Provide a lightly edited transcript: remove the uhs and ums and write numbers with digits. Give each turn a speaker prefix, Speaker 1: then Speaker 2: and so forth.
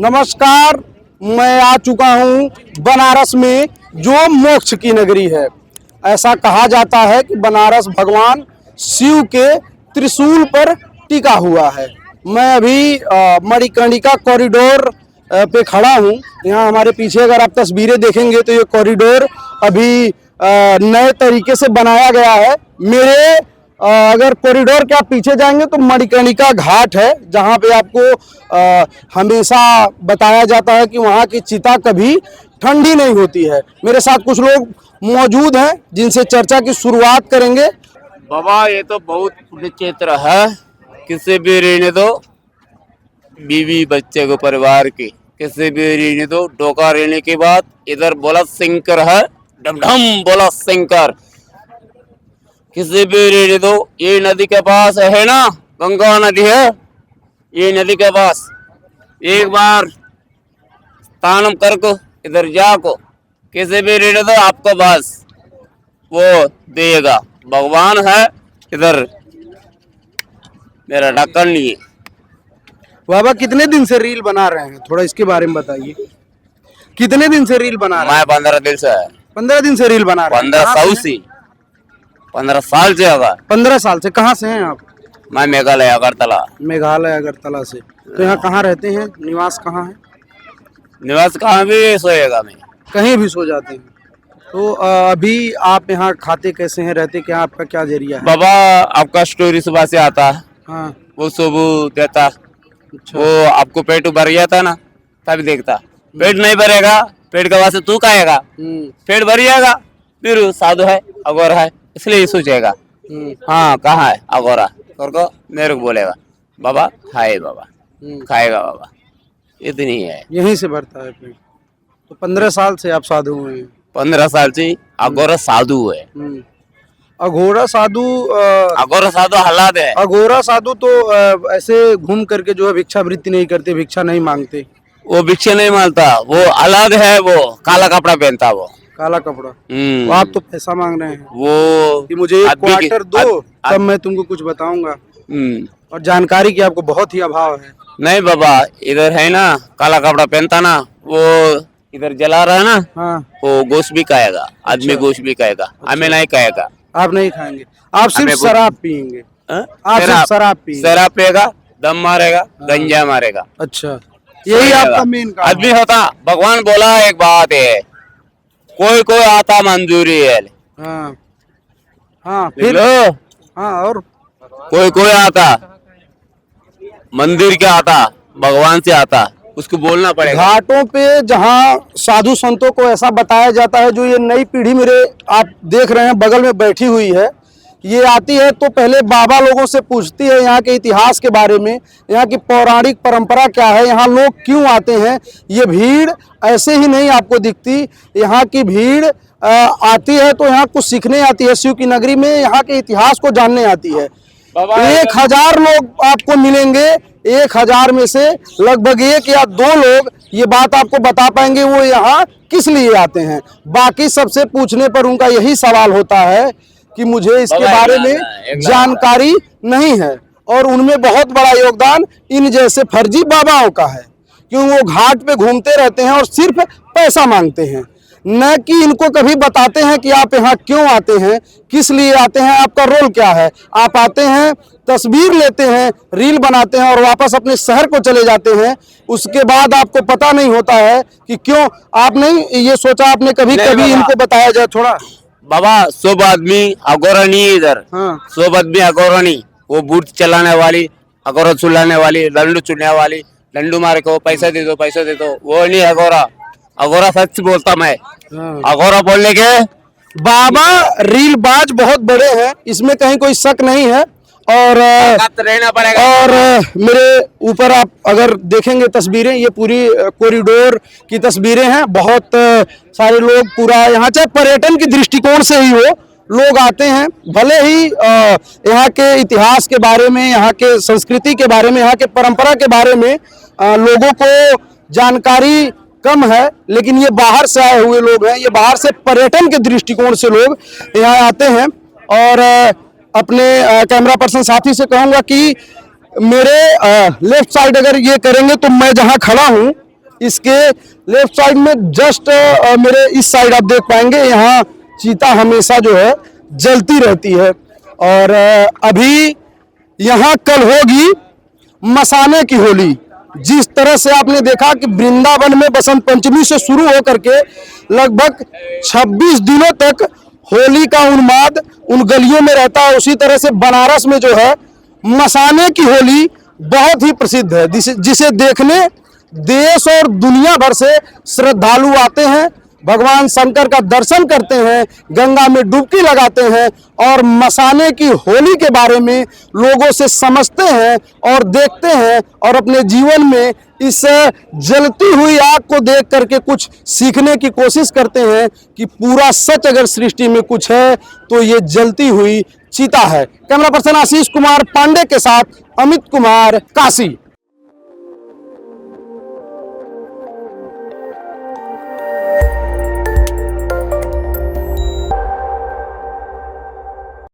Speaker 1: नमस्कार, मैं आ चुका हूँ बनारस में जो मोक्ष की नगरी है। ऐसा कहा जाता है कि बनारस भगवान शिव के त्रिशूल पर टिका हुआ है। मैं अभी मणिकर्णिका कॉरिडोर पे खड़ा हूँ। यहाँ हमारे पीछे अगर आप तस्वीरें देखेंगे तो ये कॉरिडोर अभी नए तरीके से बनाया गया है। मेरे अगर कॉरिडोर के आप पीछे जाएंगे तो मणिकर्णिका घाट है, जहाँ पे आपको हमेशा बताया जाता है कि वहाँ की चिता कभी ठंडी नहीं होती है। मेरे साथ कुछ लोग मौजूद हैं जिनसे चर्चा की शुरुआत करेंगे।
Speaker 2: बाबा ये तो बहुत पुण्य क्षेत्र है। किसी भी रहने दो, बीवी बच्चे को परिवार की किसी भी रहने दो। डोका रहने के बाद इधर बोला शंकर है, ढम ढम बोला शंकर। किसी भी रहने दो। ये नदी के पास है ना, गंगा नदी है, ये नदी के पास एक बार स्नान कर को इधर जाको किसी भी रहने दो, आपको बस वो देगा। भगवान है इधर, मेरा ढक्कन नहीं है।
Speaker 1: बाबा कितने दिन से रील बना रहे हैं, थोड़ा इसके बारे में बताइए। कितने दिन से रील बना रहे हैं?
Speaker 2: मैं 15 दिन से है।
Speaker 1: 15 दिन से रील बना रहे हैं।
Speaker 2: 15 साल से होगा।
Speaker 1: 15 साल से। कहाँ से हैं आप?
Speaker 2: मैं मेघालय अगरतला।
Speaker 1: मेघालय अगरतला से। तो यहाँ कहाँ रहते हैं, निवास कहाँ है?
Speaker 2: निवास कहाँ भी सोएगा, मैं
Speaker 1: कहीं भी सो जाते हैं। तो अभी आप यहाँ खाते कैसे हैं, रहते क्या, आपका क्या जरिया है?
Speaker 2: बाबा आपका स्टोरी सुबह से आता है,
Speaker 1: हाँ।
Speaker 2: वो सुबह देता।
Speaker 1: अच्छा।
Speaker 2: वो आपको पेट भर गया था ना, तब देखता। पेट नहीं भरेगा, पेट का वास्ते तू खाएगा, पेट भर जाएगा, फिर साधु है अगोर है इसलिए ये सोचेगा हाँ कहाँ है अगोरा करको मेरे को बोलेगा बाबा खाए बाबा, खाएगा बाबा, इतनी है।
Speaker 1: यहीं से भरता है पेट। तो 15 साल से आप साधु हुए हैं?
Speaker 2: 15 साल से अगोरा साधु है।
Speaker 1: अघोरा साधु
Speaker 2: अगोरा साधु हालात है।
Speaker 1: अघोरा साधु तो ऐसे घूम करके जो है भिक्षावृत्ति नहीं करते, भिक्षा नहीं मांगते।
Speaker 2: वो भिक्षा नहीं मांगता, वो अलग है, वो काला कपड़ा पहनता, वो
Speaker 1: काला कपड़ा। तो आप तो पैसा मांग रहे हैं
Speaker 2: वो
Speaker 1: कि मुझे एक क्वार्टर दो तब मैं तुमको कुछ बताऊंगा। और जानकारी की आपको बहुत ही अभाव है।
Speaker 2: नहीं बाबा, इधर है ना काला कपड़ा पहनता ना, वो इधर जला रहा है ना।
Speaker 1: हाँ।
Speaker 2: वो गोश्त भी खाएगा, आदमी गोश्त भी खाएगा। हमें नहीं खाएगा।
Speaker 1: आप नहीं खाएंगे, आप सिर्फ शराब पियेंगे। आप सिर्फ शराब पियेंगे।
Speaker 2: शराब पिएगा, दम मारेगा, गंजा मारेगा।
Speaker 1: अच्छा, यही आपका मेन काम
Speaker 2: आदमी होता। भगवान बोला एक बात है, कोई कोई आता मंजूरी है।
Speaker 1: हाँ हाँ, फिर हाँ, और
Speaker 2: कोई कोई आता मंदिर के आता, भगवान से आता, उसको बोलना पड़ेगा।
Speaker 1: घाटों पे जहाँ साधु संतों को ऐसा बताया जाता है, जो ये नई पीढ़ी मेरे आप देख रहे हैं बगल में बैठी हुई है, ये आती है तो पहले बाबा लोगों से पूछती है यहाँ के इतिहास के बारे में, यहाँ की पौराणिक परंपरा क्या है, यहाँ लोग क्यों आते हैं। ये भीड़ ऐसे ही नहीं आपको दिखती, यहाँ की भीड़ आती है तो यहाँ कुछ सीखने आती है। शिव की नगरी में यहाँ के इतिहास को जानने आती है। 1000 लोग आपको मिलेंगे, 1000 में से लगभग 1 या 2 लोग ये बात आपको बता पाएंगे वो यहाँ किस लिए आते हैं। बाकी सबसे पूछने पर उनका यही सवाल होता है कि मुझे इसके बारे में जानकारी नहीं है। और उनमें बहुत बड़ा योगदान इन जैसे फर्जी बाबाओं का है, क्योंकि वो घाट पे घूमते रहते हैं और सिर्फ पैसा मांगते हैं, न कि इनको कभी बताते हैं कि आप यहाँ क्यों आते हैं, किस लिए आते हैं, आपका रोल क्या है। आप आते हैं, तस्वीर लेते हैं, रील बनाते हैं और वापस अपने शहर को चले जाते हैं। उसके बाद आपको पता नहीं होता है कि क्यों। आप नहीं ये सोचा आपने कभी कभी इनको बताया जाए थोड़ा।
Speaker 2: बाबा सब आदमी अगोरा नहीं है इधर।
Speaker 1: हाँ।
Speaker 2: सब आदमी अगोरा नहीं, वो बूट चलाने वाली, अगोरा चुलाने वाली, डंडू चुनने वाली, डंडू मारे को पैसा दे दो, पैसा दे दो, वो नहीं अगोरा। अगोरा सच बोलता मैं। अगोरा बोलने के
Speaker 1: बाबा रील बाज बहुत बड़े हैं, इसमें कहीं कोई शक नहीं है। और
Speaker 2: रहना पड़ेगा।
Speaker 1: और मेरे ऊपर आप अगर देखेंगे तस्वीरें, ये पूरी कॉरिडोर की तस्वीरें हैं। बहुत सारे लोग पूरा यहाँ, चाहे पर्यटन की दृष्टिकोण से ही हो, लोग आते हैं। भले ही यहाँ के इतिहास के बारे में, यहाँ के संस्कृति के बारे में, यहाँ के परंपरा के बारे में लोगों को जानकारी कम है, लेकिन ये बाहर से आए हुए लोग हैं, ये बाहर से पर्यटन के दृष्टिकोण से लोग यहाँ आते हैं। और अपने कैमरा पर्सन साथी से कहूँगा कि मेरे लेफ्ट साइड अगर ये करेंगे तो मैं जहाँ खड़ा हूँ इसके लेफ्ट साइड में जस्ट मेरे इस साइड आप देख पाएंगे, यहाँ चीता हमेशा जो है जलती रहती है। और अभी यहाँ कल होगी मसाने की होली। जिस तरह से आपने देखा कि वृंदावन में बसंत पंचमी से शुरू होकर के लगभग 26 दिनों तक होली का उन्माद उन गलियों में रहता है, उसी तरह से बनारस में जो है मसाने की होली बहुत ही प्रसिद्ध है, जिसे देखने देश और दुनिया भर से श्रद्धालु आते हैं, भगवान शंकर का दर्शन करते हैं, गंगा में डुबकी लगाते हैं और मसाने की होली के बारे में लोगों से समझते हैं और देखते हैं और अपने जीवन में इस जलती हुई आग को देख करके कुछ सीखने की कोशिश करते हैं कि पूरा सच अगर सृष्टि में कुछ है तो ये जलती हुई चीता है। कैमरा पर्सन आशीष कुमार पांडे के साथ अमित कुमार, काशी।